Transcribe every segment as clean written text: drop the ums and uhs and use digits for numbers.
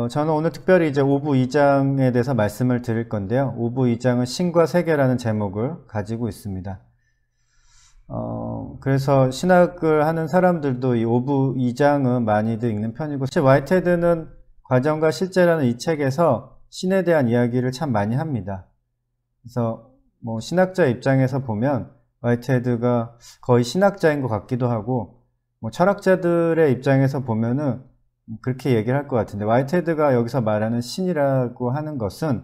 저는 오늘 특별히 이제 오부 2장에 대해서 말씀을 드릴 건데요. 오부 2장은 신과 세계라는 제목을 가지고 있습니다. 그래서 신학을 하는 사람들도 이 오부 2장은 많이들 읽는 편이고, 사실 화이트헤드는 과정과 실제라는 이 책에서 신에 대한 이야기를 참 많이 합니다. 그래서 뭐 신학자 입장에서 보면 화이트헤드가 거의 신학자인 것 같기도 하고, 뭐 철학자들의 입장에서 보면은 그렇게 얘기를 할 것 같은데, 화이트헤드가 여기서 말하는 신이라고 하는 것은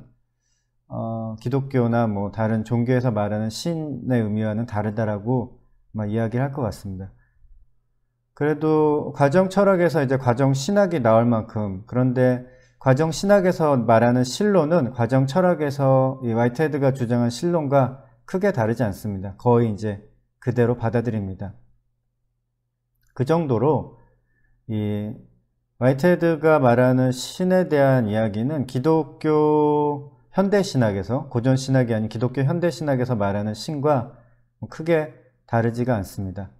기독교나 뭐 다른 종교에서 말하는 신의 의미와는 다르다라고 막 이야기를 할 것 같습니다. 그래도 과정 철학에서 이제 과정 신학이 나올 만큼, 그런데 과정 신학에서 말하는 신론은 과정 철학에서 이 화이트헤드가 주장한 신론과 크게 다르지 않습니다. 거의 이제 그대로 받아들입니다. 그 정도로 이 화이트헤드가 말하는 신에 대한 이야기는 기독교 현대신학에서, 고전신학이 아닌 기독교 현대신학에서 말하는 신과 크게 다르지가 않습니다.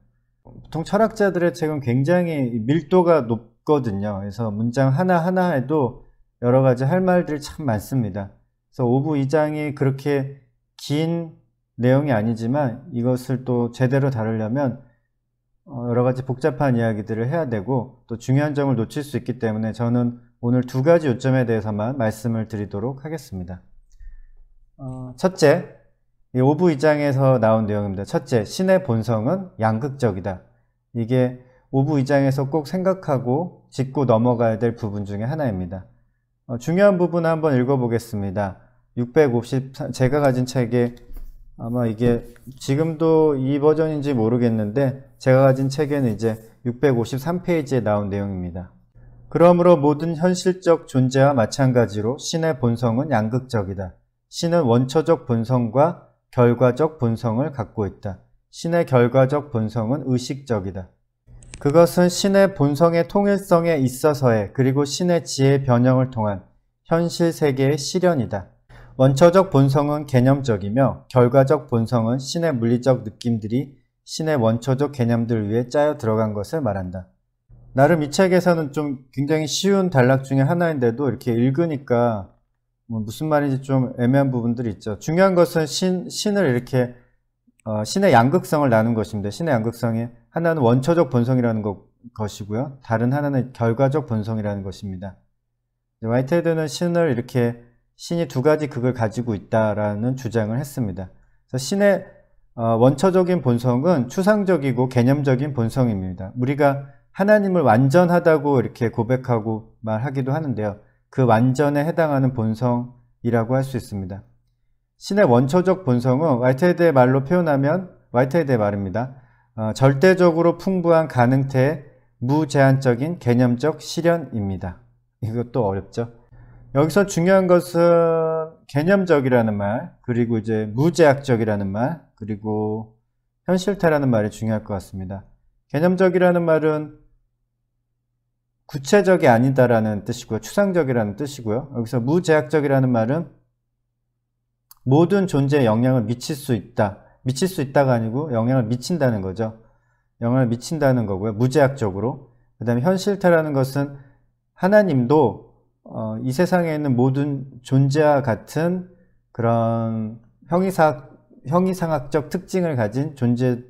보통 철학자들의 책은 굉장히 밀도가 높거든요. 그래서 문장 하나하나에도 여러 가지 할 말들이 참 많습니다. 그래서 오부 2장이 그렇게 긴 내용이 아니지만 이것을 또 제대로 다루려면 여러 가지 복잡한 이야기들을 해야 되고, 또 중요한 점을 놓칠 수 있기 때문에 저는 오늘 두 가지 요점에 대해서만 말씀을 드리도록 하겠습니다. 첫째, 이 오부 2장에서 나온 내용입니다. 첫째, 신의 본성은 양극적이다. 이게 오부 2장에서 꼭 생각하고 짚고 넘어가야 될 부분 중에 하나입니다. 중요한 부분 한번 읽어보겠습니다. 653, 제가 가진 책에 아마 이게 지금도 이 버전인지 모르겠는데, 제가 가진 책에는 이제 653페이지에 나온 내용입니다. 그러므로 모든 현실적 존재와 마찬가지로 신의 본성은 양극적이다. 신은 원초적 본성과 결과적 본성을 갖고 있다. 신의 결과적 본성은 의식적이다. 그것은 신의 본성의 통일성에 있어서의, 그리고 신의 지혜의 변형을 통한 현실 세계의 실현이다. 원초적 본성은 개념적이며 결과적 본성은 신의 물리적 느낌들이 신의 원초적 개념들 위에 짜여 들어간 것을 말한다. 나름 이 책에서는 좀 굉장히 쉬운 단락 중에 하나인데도 이렇게 읽으니까 무슨 말인지 좀 애매한 부분들이 있죠. 중요한 것은 신을 이렇게 신의 양극성을 나눈 것입니다. 신의 양극성이 하나는 원초적 본성이라는 것이고요, 다른 하나는 결과적 본성이라는 것입니다. 화이트헤드는 신이 두 가지 극을 가지고 있다라는 주장을 했습니다. 그래서 신의 원초적인 본성은 추상적이고 개념적인 본성입니다. 우리가 하나님을 완전하다고 이렇게 고백하고 말하기도 하는데요, 그 완전에 해당하는 본성이라고 할 수 있습니다. 신의 원초적 본성은 화이트헤드의 말로 표현하면, 화이트헤드의 말입니다. 절대적으로 풍부한 가능태의 무제한적인 개념적 실현입니다. 이것도 어렵죠. 여기서 중요한 것은 개념적이라는 말, 그리고 이제 무제약적이라는 말, 그리고 현실태라는 말이 중요할 것 같습니다. 개념적이라는 말은 구체적이 아니다라는 뜻이고요, 추상적이라는 뜻이고요. 여기서 무제약적이라는 말은 모든 존재에 영향을 미칠 수 있다. 미칠 수 있다가 아니고 영향을 미친다는 거죠. 영향을 미친다는 거고요, 무제약적으로. 그 다음에 현실태라는 것은 하나님도 이 세상에 있는 모든 존재와 같은 그런 형이상학적 특징을 가진 존재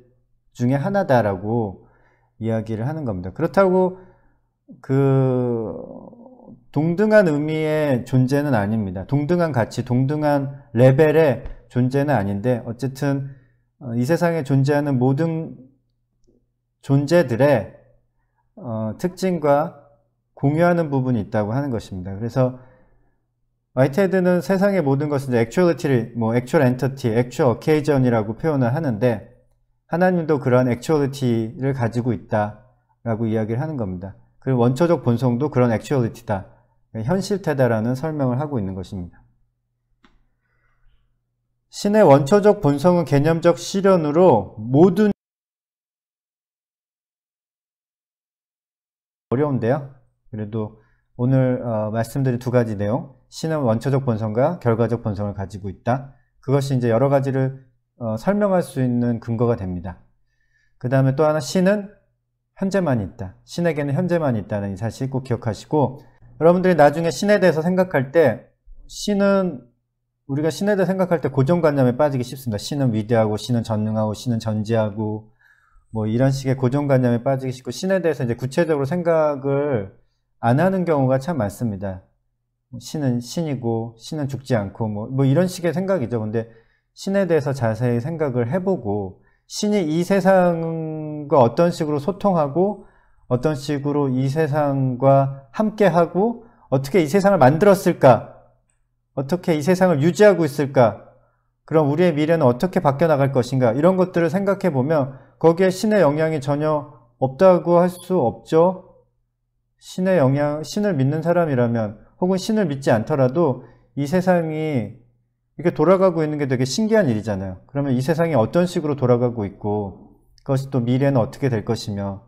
중에 하나다라고 이야기를 하는 겁니다. 그렇다고 동등한 의미의 존재는 아닙니다. 동등한 가치, 동등한 레벨의 존재는 아닌데, 어쨌든 이 세상에 존재하는 모든 존재들의 특징과 공유하는 부분이 있다고 하는 것입니다. 그래서 화이트헤드는 세상의 모든 것은 actuality를 actual entity, actual occasion이라고 표현을 하는데, 하나님도 그런 actuality를 가지고 있다라고 이야기를 하는 겁니다. 그리고 원초적 본성도 그런 actuality다, 현실태다라는 설명을 하고 있는 것입니다. 신의 원초적 본성은 개념적 실현으로 모든, 어려운데요, 그래도 오늘 말씀드린 두 가지 내용, 신은 원초적 본성과 결과적 본성을 가지고 있다, 그것이 이제 여러 가지를 설명할 수 있는 근거가 됩니다. 그 다음에 또 하나, 신은 현재만 있다. 신에게는 현재만 있다는 이 사실 꼭 기억하시고, 여러분들이 나중에 신에 대해서 생각할 때 우리가 신에 대해 생각할 때 고정관념에 빠지기 쉽습니다. 신은 위대하고 신은 전능하고 신은 전지하고 뭐 이런 식의 고정관념에 빠지기 쉽고 신에 대해서 이제 구체적으로 생각을 안 하는 경우가 참 많습니다. 신은 신이고 신은 죽지 않고 뭐 이런 식의 생각이죠. 근데 신에 대해서 자세히 생각을 해보고 신이 이 세상과 어떤 식으로 소통하고 어떤 식으로 이 세상과 함께하고 어떻게 이 세상을 만들었을까, 어떻게 이 세상을 유지하고 있을까, 그럼 우리의 미래는 어떻게 바뀌어나갈 것인가, 이런 것들을 생각해 보면 거기에 신의 영향이 전혀 없다고 할 수 없죠. 신을 믿는 사람이라면, 혹은 신을 믿지 않더라도 이 세상이 이렇게 돌아가고 있는 게 되게 신기한 일이잖아요. 그러면 이 세상이 어떤 식으로 돌아가고 있고 그것이 또 미래는 어떻게 될 것이며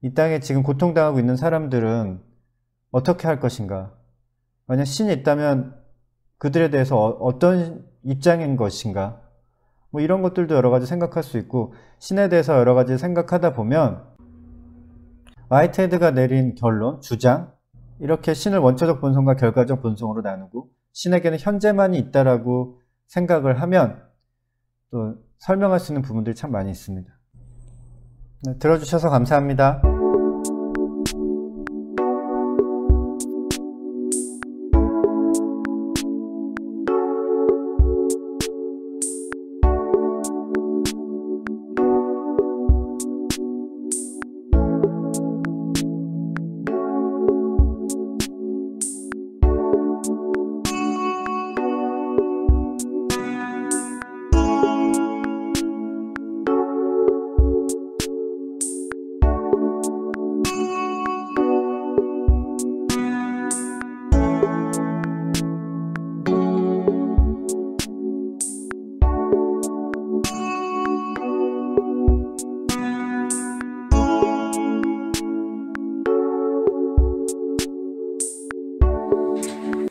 이 땅에 지금 고통당하고 있는 사람들은 어떻게 할 것인가, 만약 신이 있다면 그들에 대해서 어떤 입장인 것인가, 뭐 이런 것들도 여러 가지 생각할 수 있고, 신에 대해서 여러 가지 생각하다 보면 화이트헤드가 내린 결론, 주장, 이렇게 신을 원초적 본성과 결과적 본성으로 나누고 신에게는 현재만이 있다라고 생각을 하면 또 설명할 수 있는 부분들이 참 많이 있습니다. 네, 들어주셔서 감사합니다.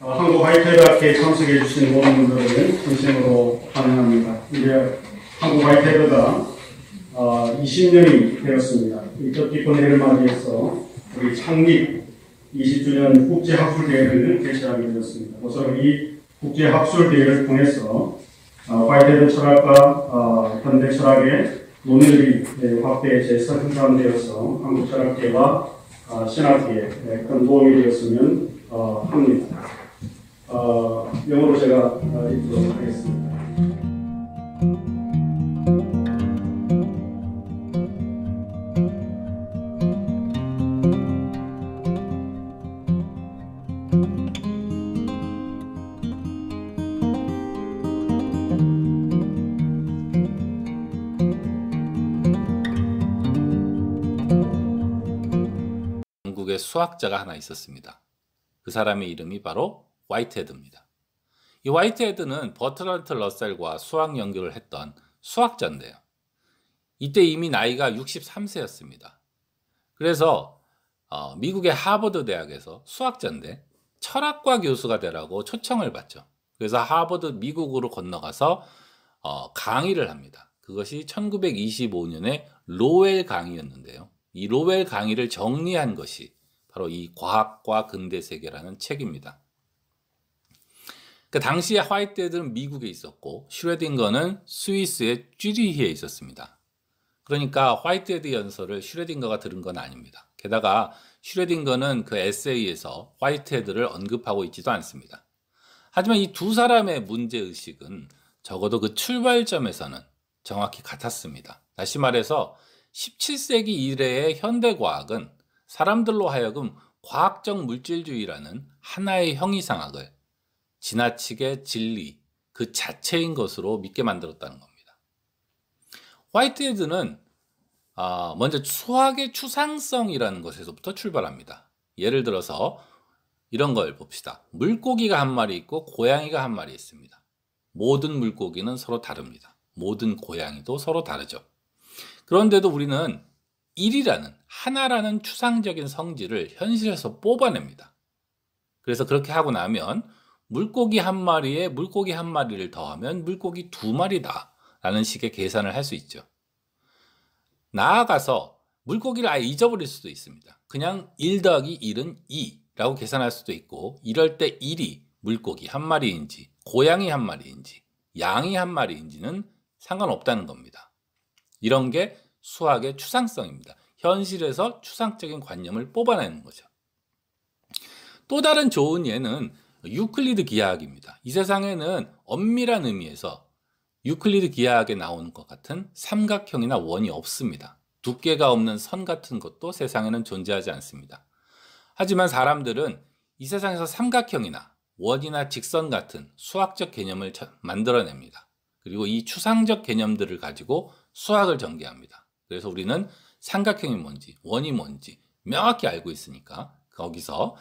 한국 화이트헤드학회에 참석해 주신 모든 분들을 진심으로 환영합니다. 이제 한국 화이트헤드가 20년이 되었습니다. 이 뜻깊은 해를 맞이해서 우리 창립 20주년 국제학술대회를 개최하게 되었습니다. 우선 이 국제학술대회를 통해서 화이트헤드 철학과 현대 철학의 논의들이 확대 재생산되어서 한국 철학계와 신학계에 큰 도움이 되었으면 합니다. 영어로 제가 읽도록 하겠습니다. 영국의 수학자가 하나 있었습니다. 그 사람의 이름이 바로 화이트헤드입니다. 이 화이트헤드는 버트란트 러셀과 수학 연구를 했던 수학자인데요. 이때 이미 나이가 63세였습니다. 그래서 미국의 하버드 대학에서 수학자인데 철학과 교수가 되라고 초청을 받죠. 그래서 하버드 미국으로 건너가서 강의를 합니다. 그것이 1925년에 로웰 강의였는데요. 이 로웰 강의를 정리한 것이 바로 이 과학과 근대 세계라는 책입니다. 그 당시에 화이트헤드는 미국에 있었고 슈레딩거는 스위스의 쥐리히에 있었습니다. 그러니까 화이트헤드 연설을 슈레딩거가 들은 건 아닙니다. 게다가 슈레딩거는 그 에세이에서 화이트헤드를 언급하고 있지도 않습니다. 하지만 이 두 사람의 문제의식은 적어도 그 출발점에서는 정확히 같았습니다. 다시 말해서 17세기 이래의 현대과학은 사람들로 하여금 과학적 물질주의라는 하나의 형이상학을 지나치게 진리 그 자체인 것으로 믿게 만들었다는 겁니다. 화이트헤드는 먼저 수학의 추상성이라는 것에서부터 출발합니다. 예를 들어서 이런 걸 봅시다. 물고기가 한 마리 있고 고양이가 한 마리 있습니다. 모든 물고기는 서로 다릅니다. 모든 고양이도 서로 다르죠. 그런데도 우리는 1이라는 하나라는 추상적인 성질을 현실에서 뽑아냅니다. 그래서 그렇게 하고 나면 물고기 한 마리에 물고기 한 마리를 더하면 물고기 두 마리다 라는 식의 계산을 할 수 있죠. 나아가서 물고기를 아예 잊어버릴 수도 있습니다. 그냥 1 더하기 1은 2 라고 계산할 수도 있고, 이럴 때 1이 물고기 한 마리인지 고양이 한 마리인지 양이 한 마리인지는 상관없다는 겁니다. 이런 게 수학의 추상성입니다. 현실에서 추상적인 관념을 뽑아내는 거죠. 또 다른 좋은 예는 유클리드 기하학입니다. 이 세상에는 엄밀한 의미에서 유클리드 기하학에 나오는 것 같은 삼각형이나 원이 없습니다. 두께가 없는 선 같은 것도 세상에는 존재하지 않습니다. 하지만 사람들은 이 세상에서 삼각형이나 원이나 직선 같은 수학적 개념을 만들어냅니다. 그리고 이 추상적 개념들을 가지고 수학을 전개합니다. 그래서 우리는 삼각형이 뭔지 원이 뭔지 명확히 알고 있으니까 거기서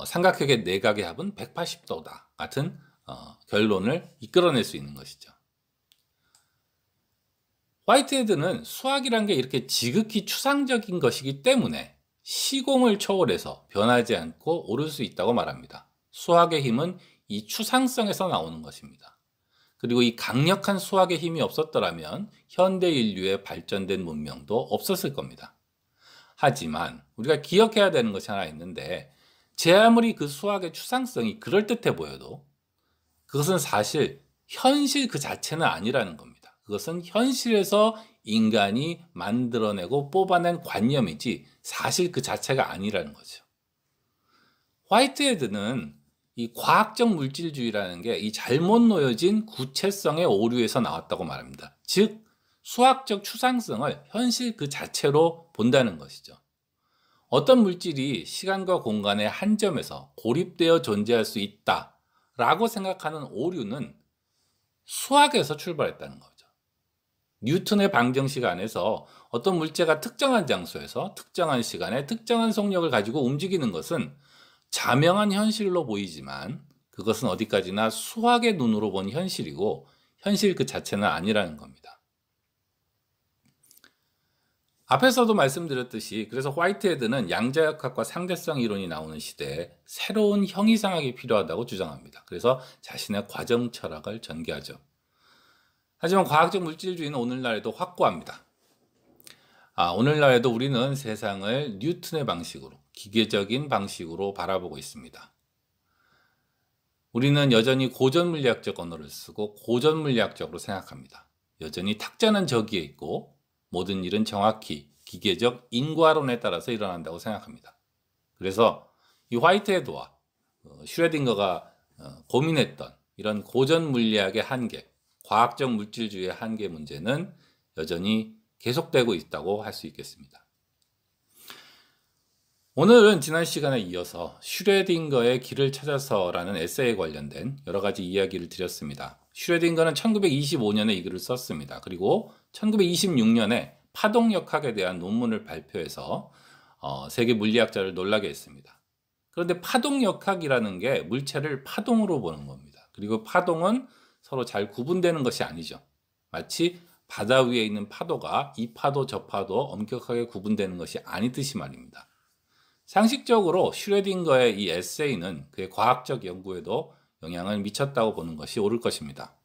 삼각형의 내각의 합은 180도다 같은 결론을 이끌어낼 수 있는 것이죠. 화이트헤드는 수학이란 게 이렇게 지극히 추상적인 것이기 때문에 시공을 초월해서 변하지 않고 오를 수 있다고 말합니다. 수학의 힘은 이 추상성에서 나오는 것입니다. 그리고 이 강력한 수학의 힘이 없었더라면 현대 인류의 발전된 문명도 없었을 겁니다. 하지만 우리가 기억해야 되는 것이 하나 있는데, 제 아무리 그 수학의 추상성이 그럴듯해 보여도 그것은 사실 현실 그 자체는 아니라는 겁니다. 그것은 현실에서 인간이 만들어내고 뽑아낸 관념이지 사실 그 자체가 아니라는 거죠. 화이트헤드는 이 과학적 물질주의라는 게 이 잘못 놓여진 구체성의 오류에서 나왔다고 말합니다. 즉 수학적 추상성을 현실 그 자체로 본다는 것이죠. 어떤 물질이 시간과 공간의 한 점에서 고립되어 존재할 수 있다라고 생각하는 오류는 수학에서 출발했다는 거죠. 뉴턴의 방정식 안에서 어떤 물체가 특정한 장소에서 특정한 시간에 특정한 속력을 가지고 움직이는 것은 자명한 현실로 보이지만 그것은 어디까지나 수학의 눈으로 본 현실이고 현실 그 자체는 아니라는 겁니다. 앞에서도 말씀드렸듯이 그래서 화이트헤드는 양자역학과 상대성 이론이 나오는 시대에 새로운 형이상학이 필요하다고 주장합니다. 그래서 자신의 과정 철학을 전개하죠. 하지만 과학적 물질주의는 오늘날에도 확고합니다. 오늘날에도 우리는 세상을 뉴턴의 방식으로, 기계적인 방식으로 바라보고 있습니다. 우리는 여전히 고전물리학적 언어를 쓰고 고전물리학적으로 생각합니다. 여전히 탁자는 저기에 있고 모든 일은 정확히 기계적 인과론에 따라서 일어난다고 생각합니다. 그래서 이 화이트헤드와 슈레딩거가 고민했던 이런 고전물리학의 한계, 과학적 물질주의의 한계 문제는 여전히 계속되고 있다고 할 수 있겠습니다. 오늘은 지난 시간에 이어서 슈레딩거의 길을 찾아서라는 에세이에 관련된 여러 가지 이야기를 드렸습니다. 슈레딩거는 1925년에 이 글을 썼습니다. 그리고 1926년에 파동역학에 대한 논문을 발표해서 세계 물리학자를 놀라게 했습니다. 그런데 파동역학이라는 게 물체를 파동으로 보는 겁니다. 그리고 파동은 서로 잘 구분되는 것이 아니죠. 마치 바다 위에 있는 파도가 이 파도 저 파도 엄격하게 구분되는 것이 아니듯이 말입니다. 상식적으로 슈레딩거의 이 에세이는 그의 과학적 연구에도 영향을 미쳤다고 보는 것이 옳을 것입니다.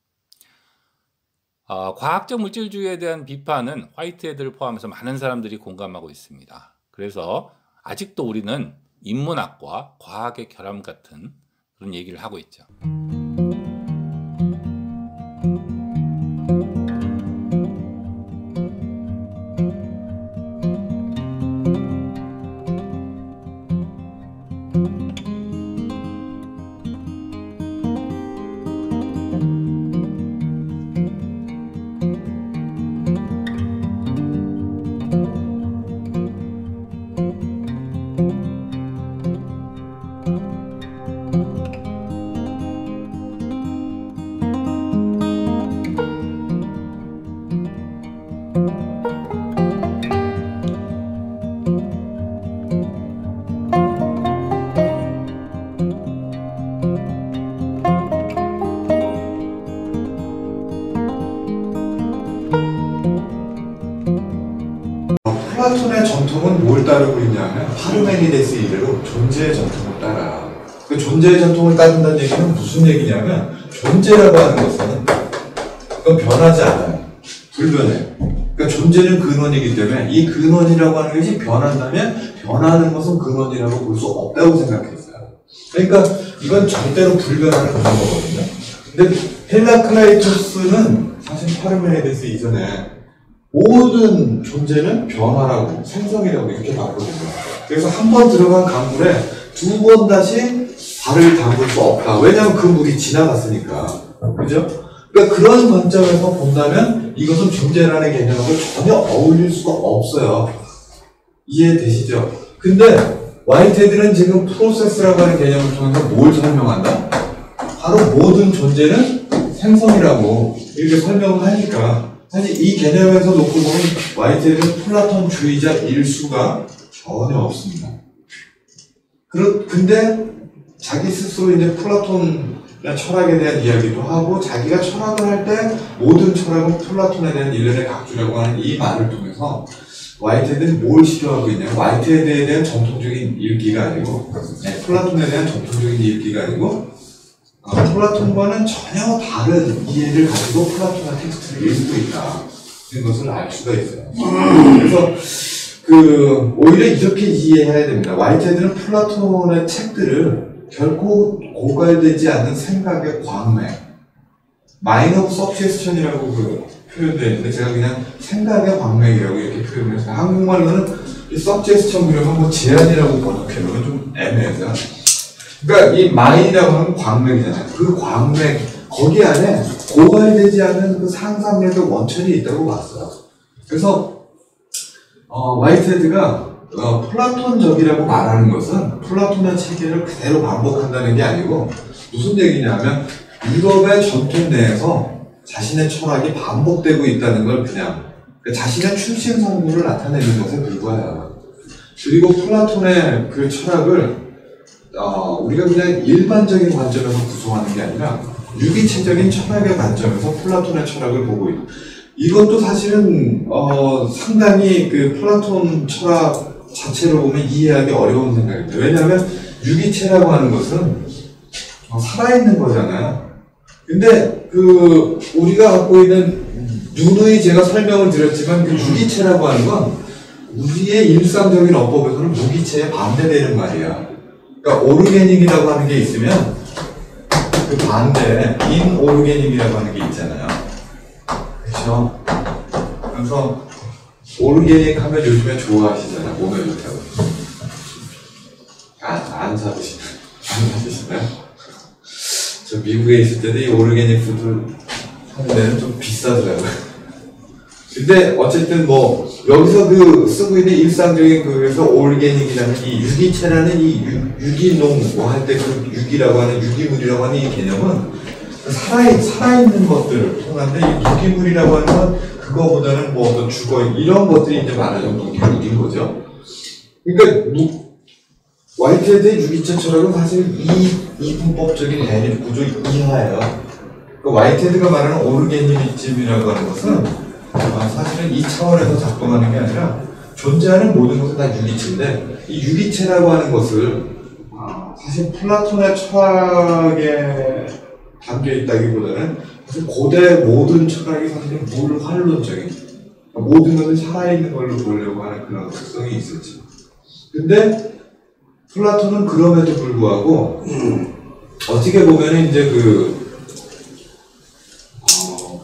과학적 물질주의에 대한 비판은 화이트헤드를 포함해서 많은 사람들이 공감하고 있습니다. 그래서 아직도 우리는 인문학과 과학의 결함 같은 그런 얘기를 하고 있죠. 플라톤의 전통은 뭘 따르고 있냐면 파르메니데스 이래로 존재의 전통을 따라. 그 존재의 전통을 따른다는 얘기는 무슨 얘기냐면 존재라고 하는 것은 그건 변하지 않아요. 불변해요. 그러니까 존재는 근원이기 때문에 이 근원이라고 하는 것이 변한다면 변하는 것은 근원이라고 볼 수 없다고 생각했어요. 그러니까 이건 절대로 불변하는 그런 거거든요. 근데 헬라클라이토스는 사실 파르메니데스 이전에 모든 존재는 변화라고 생성이라고 이렇게 봤거든요. 그래서 한 번 들어간 강물에 두 번 다시 발을 담글 수 없다. 왜냐하면 그 물이 지나갔으니까. 그죠? 그러니까 그런 관점에서 본다면 이것은 존재라는 개념하고 전혀 어울릴 수가 없어요. 이해되시죠? 근데 와이테드는 지금 프로세스라고 하는 개념을 통해서 뭘 설명한다? 바로 모든 존재는 생성이라고 이렇게 설명을 하니까 사실 이 개념에서 놓고 보면 와이테드는 플라톤주의자일 수가 전혀 없습니다. 근데 자기 스스로 이제 플라톤 철학에 대한 이야기도 하고 자기가 철학을 할 때 모든 철학은 플라톤에 대한 일련의 각주라고 하는 이 말을 통해서 와이테드는 뭘 시도하고 있냐면 와이테드에 대한 전통적인 읽기가 아니고 플라톤에 대한 전통적인 읽기가 아니고 플라톤과는 전혀 다른 이해를 가지고 플라톤의 텍스트를 읽고 있다는 것을 알 수가 있어요. 그래서 오히려 이렇게 이해해야 됩니다. 와이테드는 플라톤의 책들을 결코 고갈되지 않는 생각의 광맥, 마인 오브 서브제스천이라고 표현되어 있는데 제가 그냥 생각의 광맥이라고 이렇게 표현했어요. 한국말로는 이 서브제스천 그러면 뭐 제안이라고 번역해도 좀 애매해서. 그러니까 이 마인이라고 하는 광맥이잖아요. 그 광맥, 거기 안에 고갈되지 않는 그 상상력의 원천이 있다고 봤어요. 그래서 와이테드가 플라톤적이라고 말하는 것은 플라톤의 체계를 그대로 반복한다는 게 아니고 무슨 얘기냐면 유럽의 전통 내에서 자신의 철학이 반복되고 있다는 걸 그냥 자신의 출신 성분을 나타내는 것에 불과해요. 그리고 플라톤의 그 철학을 우리가 그냥 일반적인 관점에서 구성하는 게 아니라 유기체적인 철학의 관점에서 플라톤의 철학을 보고 있고 이것도 사실은 상당히 그 플라톤 철학 자체로 보면 이해하기 어려운 생각입니다. 왜냐하면 유기체라고 하는 것은 살아있는 거잖아요. 근데 우리가 갖고 있는 누누이 제가 설명을 드렸지만 그 유기체라고 하는 건 우리의 일상적인 어법에서는 무기체에 반대되는 말이야. 그러니까 오르게닉이라고 하는 게 있으면 그 반대에 인오르게닉이라고 하는 게 있잖아요. 그렇죠? 그래서 오르게닉 하면 요즘에 좋아하시잖아요. 몸에 좋다고. 안 사드시나요? 저 미국에 있을 때도 이 오르게닉 푸드 하는 데는 좀 비싸더라고요. 근데 어쨌든 뭐 여기서 쓰고 있는 일상적인 그래서 오르게닉이라는 이 유기체라는 이 유기농 뭐 할 때 그 유기라고 하는 유기물이라고 하는 이 개념은 살아있는 것들을 통한데 이 유기물이라고 하는 건 그거보다는 뭐 어떤 주거 이런 것들이 이제 말하자면 무기물인 거죠. 그러니까 와이테드의 유기체 철학은 사실 이분법적인 애니 구조 이하예요. 그러니까 와이테드가 말하는 오르게니즘이라고 하는 것은 사실은 이 차원에서 작동하는 게 아니라 존재하는 모든 것은 다 유기체인데 이 유기체라고 하는 것을 사실 플라톤의 철학에 담겨 있다기보다는 사실 고대 모든 철학이 사실은 물활론적인 모든 것을 살아있는 걸로 보려고 하는 그런 특성이 있었지. 근데 플라톤은 그럼에도 불구하고 어떻게 보면 이제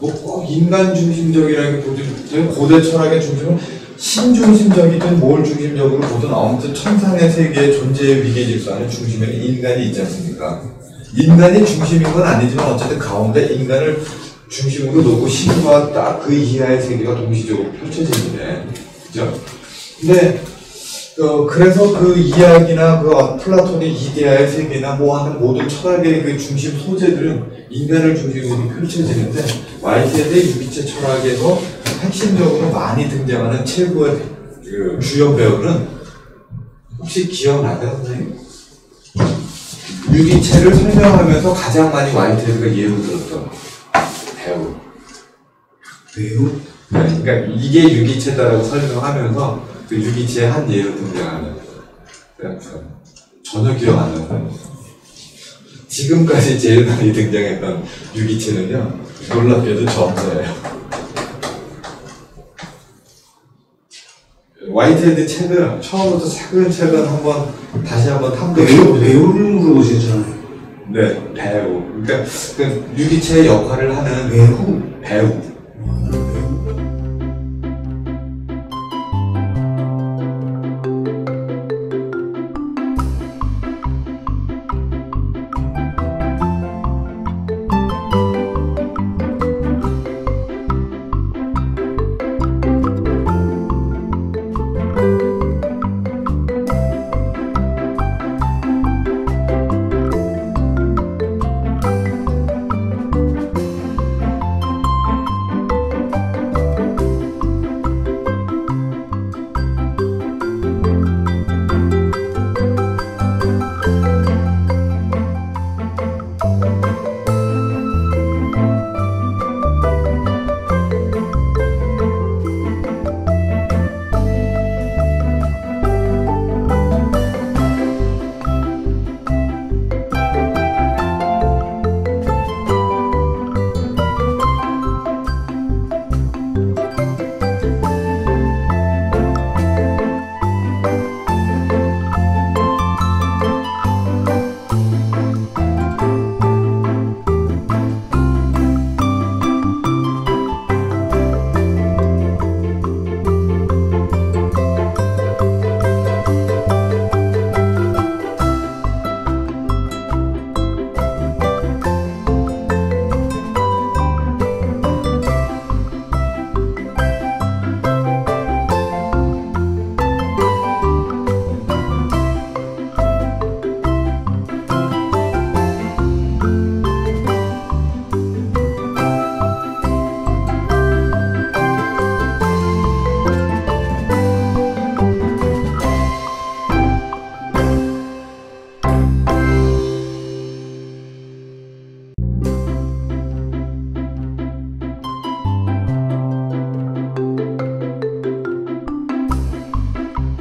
꼭 인간 중심적이라기보다는 고대 철학의 중심은 신중심적이든 뭘 중심적으로 보든 아무튼 천상의 세계의 존재의 위계 질서 안에 중심에는 인간이 있지 않습니까? 인간이 중심인 건 아니지만 어쨌든 가운데 인간을 중심으로 놓고 신과 딱 그 이하의 세계가 동시적으로 펼쳐지는데, 그죠? 근데 그래서 그 이야기나 플라톤의 이데아의 세계나 뭐 하는 모든 철학의 그 중심 소재들은 인간을 중심으로 펼쳐지는데 와이테드의 유기체 철학에서 핵심적으로 많이 등장하는 최고의 그 주요 배우는 혹시 기억나세요, 선생님? 유기체를 설명하면서 가장 많이 와이테드가 예로 들었던 배우. 네, 그러니까 이게 유기체다라고 설명하면서 그 유기체의 한 예로 등장하는 전혀 기억 안 나요. 지금까지 제일 많이 등장했던 유기체는요 놀랍게도 전자예요. 화이트헤드 책을 처음부터 차근차근 다시 한번 탐구해 배우를 물어보셨잖아요. 네, 배우. 그러니까 그 유기체의 역할을 하는 배우.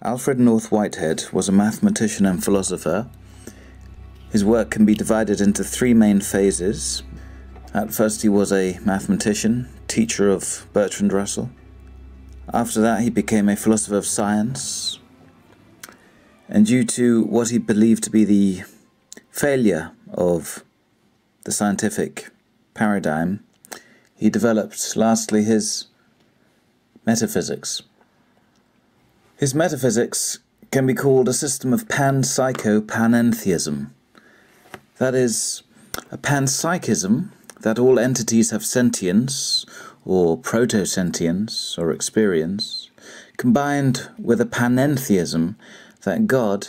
Alfred North Whitehead was a mathematician and philosopher. His work can be divided into three main phases. At first he was a mathematician, teacher of Bertrand Russell. After that he became a philosopher of science, and due to what he believed to be the failure of the scientific paradigm, he developed lastly his metaphysics. His metaphysics can be called a system of panpsycho-panentheism. That is, a panpsychism that all entities have sentience, or proto-sentience, or experience, combined with a panentheism that God,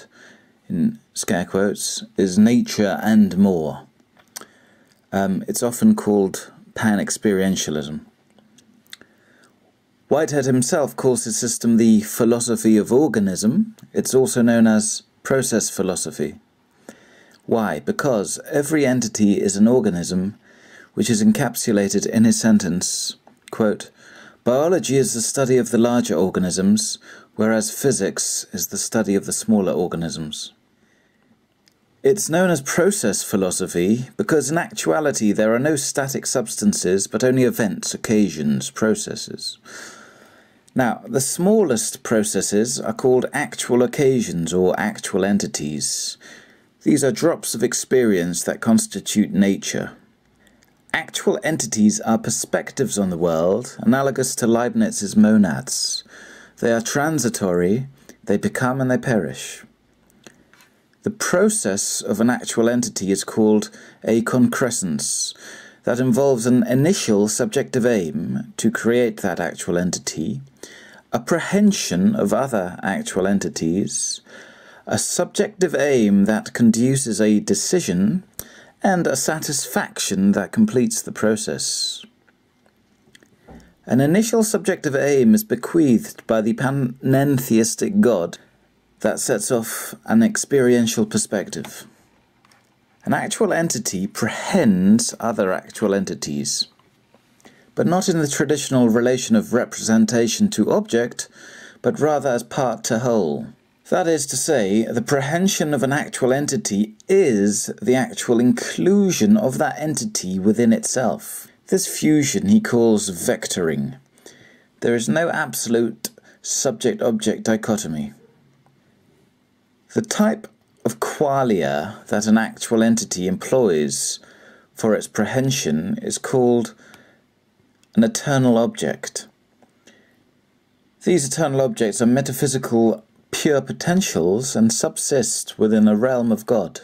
in scare quotes, is nature and more. It's often called pan-experientialism. Whitehead himself calls his system the philosophy of organism. It's also known as process philosophy. Why? Because every entity is an organism, which is encapsulated in his sentence, quote, "Biology is the study of the larger organisms, whereas physics is the study of the smaller organisms." It's known as process philosophy because in actuality there are no static substances, but only events, occasions, processes. Now, the smallest processes are called actual occasions or actual entities. These are drops of experience that constitute nature. Actual entities are perspectives on the world, analogous to Leibniz's monads. They are transitory, they become and they perish. The process of an actual entity is called a concrescence. That involves an initial subjective aim to create that actual entity, apprehension of other actual entities, a subjective aim that conduces a decision, and a satisfaction that completes the process. An initial subjective aim is bequeathed by the panentheistic God that sets off an experiential perspective. An actual entity prehends other actual entities, but not in the traditional relation of representation to object, but rather as part to whole. That is to say, the prehension of an actual entity is the actual inclusion of that entity within itself. This fusion he calls vectoring. There is no absolute subject-object dichotomy. The type of qualia that an actual entity employs for its prehension is called an eternal object. These eternal objects are metaphysical pure potentials and subsist within a realm of God.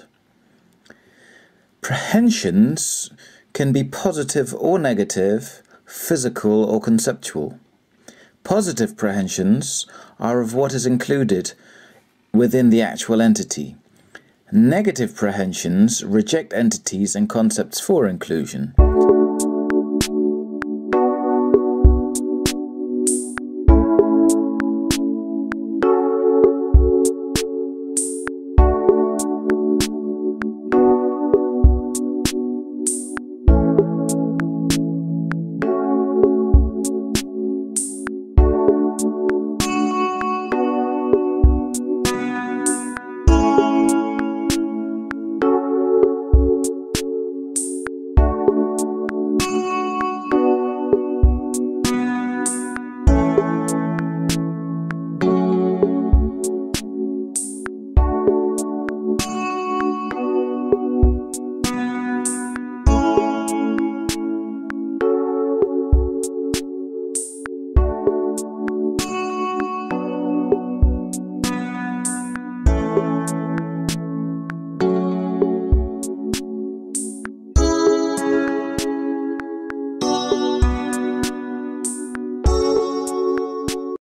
Prehensions can be positive or negative, physical or conceptual. Positive prehensions are of what is included within the actual entity. Negative prehensions reject entities and concepts for inclusion.